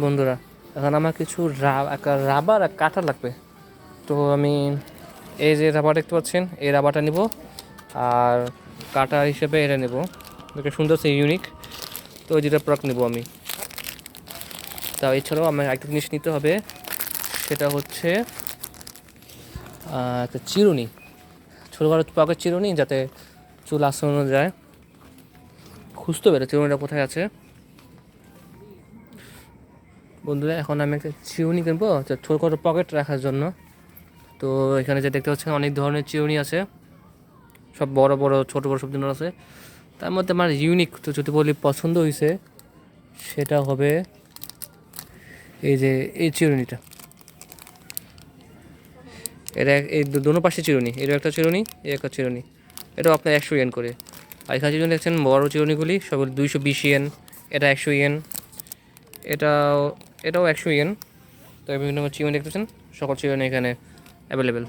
বন্ধুরা, এখন আমার কিছু রাবার আর কাটা লাগবে। তো আমি এই যে রাবার দেখতে পাচ্ছেন, এই রাবারটা নিব, আর কাটা হিসেবে এটা নেব, একটা সুন্দর সে ইউনিক। তো ওই দুটা প্রোডাক্ট নেব আমি। তা এছাড়াও আমার একটা জিনিস নিতে হবে, সেটা হচ্ছে একটা চিরুনি, ছোটোখাটো পকেট চিরুনি, যাতে চুল আঁচড়ানো যায়। খুঁজতে হবে চিরুনিটা কোথায় আছে। বন্ধুরা, এখন আমি একটা চিরুনি কিনবো ছোটোখাটো পকেট রাখার জন্য। তো এখানে যে দেখতে পাচ্ছেন অনেক ধরনের চিরুনি আছে, সব বড় বড় ছোট বড় সব ধরনের আছে। তার মধ্যে আমার ইউনিক তো যদি বলি পছন্দ হয়েছে, সেটা হবে এই যে এই চিরুনিটা। এটা এই দোনো পাশে চিরুনি, এরও একটা চিরুনি, এই একটা চিরুনি। এটাও আপনার 100 ইয়েন করে। আর এখানে চিরুনি দেখছেন বড় চিরুনিগুলি সব 220 ইয়েন, এটা 100 ইয়েন, এটাও এটাও 100 ইয়েন। তো বিভিন্ন চিরুনি দেখতেছেন, সকল চিরুনি এখানে অ্যাভেলেবেল।